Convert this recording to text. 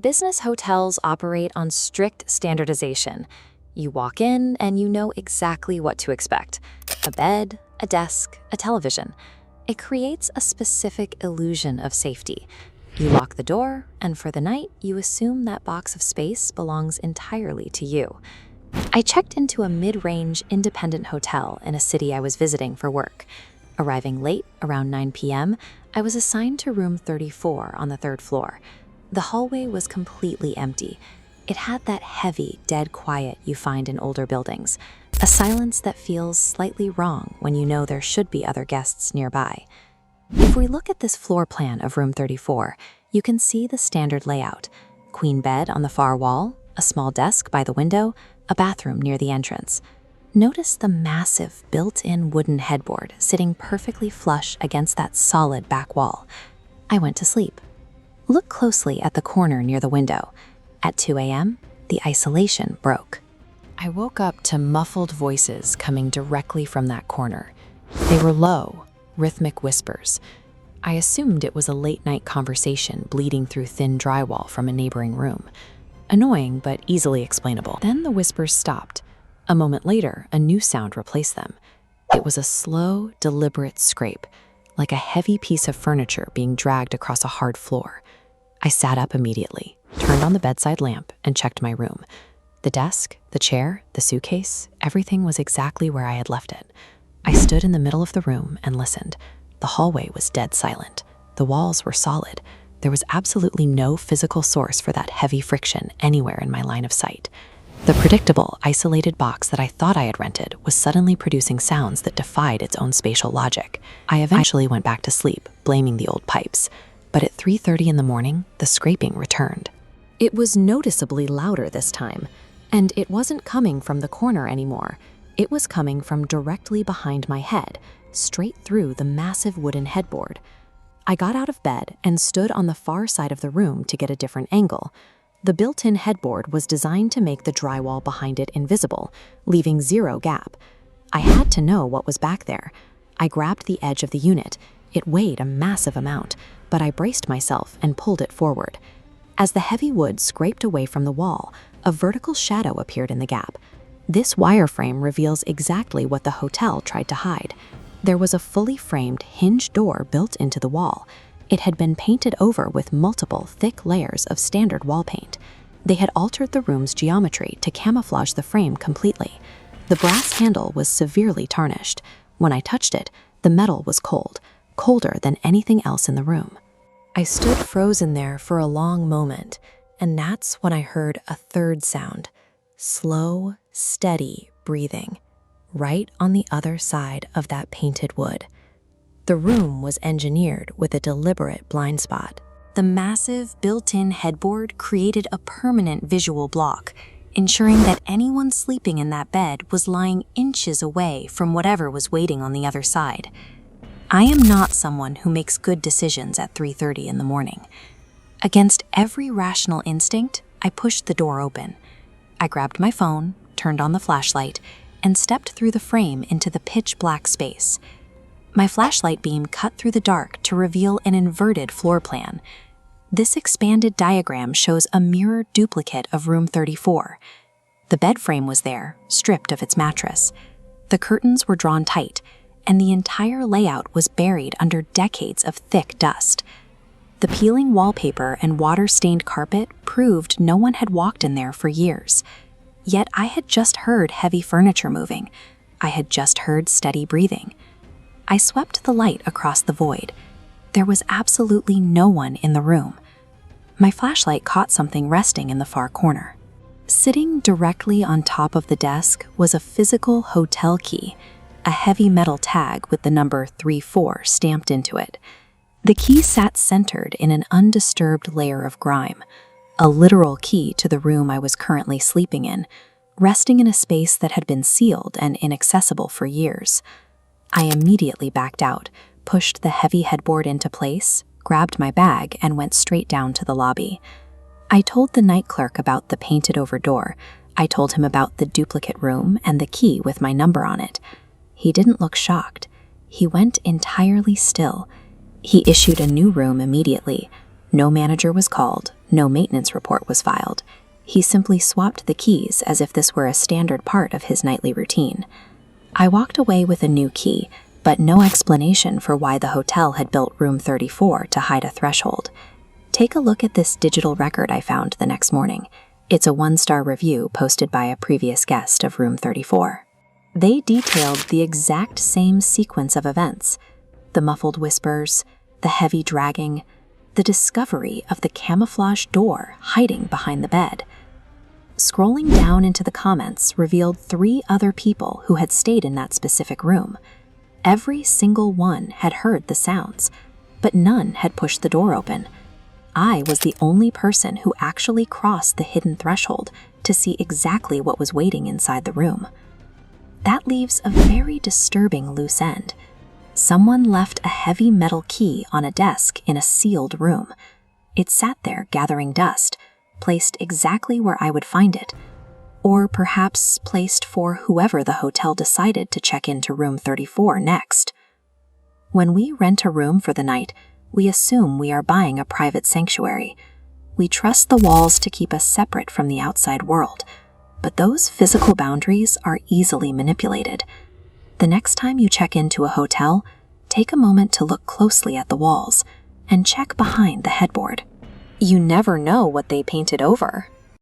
Business hotels operate on strict standardization. You walk in and you know exactly what to expect. A bed, a desk, a television. It creates a specific illusion of safety. You lock the door, and for the night, you assume that box of space belongs entirely to you. I checked into a mid-range independent hotel in a city I was visiting for work. Arriving late, around 9 p.m., I was assigned to room 34 on the third floor. The hallway was completely empty. It had that heavy, dead quiet you find in older buildings, a silence that feels slightly wrong when you know there should be other guests nearby. If we look at this floor plan of room 34, you can see the standard layout. Queen bed on the far wall, a small desk by the window, a bathroom near the entrance. Notice the massive built-in wooden headboard sitting perfectly flush against that solid back wall. I went to sleep. Look closely at the corner near the window. At 2 a.m., the isolation broke. I woke up to muffled voices coming directly from that corner. They were low, rhythmic whispers. I assumed it was a late-night conversation bleeding through thin drywall from a neighboring room. Annoying, but easily explainable. Then the whispers stopped. A moment later, a new sound replaced them. It was a slow, deliberate scrape, like a heavy piece of furniture being dragged across a hard floor. I sat up immediately, turned on the bedside lamp, and checked my room. The desk, the chair, the suitcase, everything was exactly where I had left it. I stood in the middle of the room and listened. The hallway was dead silent. The walls were solid. There was absolutely no physical source for that heavy friction anywhere in my line of sight. The predictable, isolated box that I thought I had rented was suddenly producing sounds that defied its own spatial logic. I eventually went back to sleep, blaming the old pipes. But at 3:30 in the morning, the scraping returned. It was noticeably louder this time, and it wasn't coming from the corner anymore. It was coming from directly behind my head, straight through the massive wooden headboard. I got out of bed and stood on the far side of the room to get a different angle. The built-in headboard was designed to make the drywall behind it invisible, leaving zero gap. I had to know what was back there. I grabbed the edge of the unit. It weighed a massive amount, but I braced myself and pulled it forward. As the heavy wood scraped away from the wall, a vertical shadow appeared in the gap. This wireframe reveals exactly what the hotel tried to hide. There was a fully framed hinged door built into the wall. It had been painted over with multiple thick layers of standard wall paint. They had altered the room's geometry to camouflage the frame completely. The brass handle was severely tarnished. When I touched it, the metal was cold, colder than anything else in the room. I stood frozen there for a long moment, and that's when I heard a third sound. Slow, steady breathing, right on the other side of that painted wood. The room was engineered with a deliberate blind spot. The massive built-in headboard created a permanent visual block, ensuring that anyone sleeping in that bed was lying inches away from whatever was waiting on the other side. I am not someone who makes good decisions at 3:30 in the morning. Against every rational instinct, I pushed the door open. I grabbed my phone, turned on the flashlight, and stepped through the frame into the pitch-black space. My flashlight beam cut through the dark to reveal an inverted floor plan. This expanded diagram shows a mirror duplicate of room 34. The bed frame was there, stripped of its mattress. The curtains were drawn tight, and the entire layout was buried under decades of thick dust. The peeling wallpaper and water-stained carpet proved no one had walked in there for years. Yet I had just heard heavy furniture moving. I had just heard steady breathing. I swept the light across the void. There was absolutely no one in the room. My flashlight caught something resting in the far corner. Sitting directly on top of the desk was a physical hotel key, a heavy metal tag with the number 34 stamped into it. The key sat centered in an undisturbed layer of grime, a literal key to the room I was currently sleeping in, resting in a space that had been sealed and inaccessible for years. I immediately backed out, pushed the heavy headboard into place, grabbed my bag, and went straight down to the lobby. I told the night clerk about the painted-over door. I told him about the duplicate room and the key with my number on it. He didn't look shocked. He went entirely still. He issued a new room immediately. No manager was called, No maintenance report was filed. He simply swapped the keys as if this were a standard part of his nightly routine. I walked away with a new key, but no explanation for why the hotel had built room 34 to hide a threshold. Take a look at this digital record I found the next morning. It's a 1-star review posted by a previous guest of room 34. They detailed the exact same sequence of events: the muffled whispers, the heavy dragging, the discovery of the camouflage door hiding behind the bed. Scrolling down into the comments revealed 3 other people who had stayed in that specific room. Every single one had heard the sounds, but none had pushed the door open. I was the only person who actually crossed the hidden threshold to see exactly what was waiting inside the room. That leaves a very disturbing loose end. Someone left a heavy metal key on a desk in a sealed room. It sat there gathering dust, placed exactly where I would find it, or perhaps placed for whoever the hotel decided to check into room 34 next. When we rent a room for the night, we assume we are buying a private sanctuary. We trust the walls to keep us separate from the outside world, but those physical boundaries are easily manipulated. The next time you check into a hotel, take a moment to look closely at the walls and check behind the headboard. You never know what they painted over.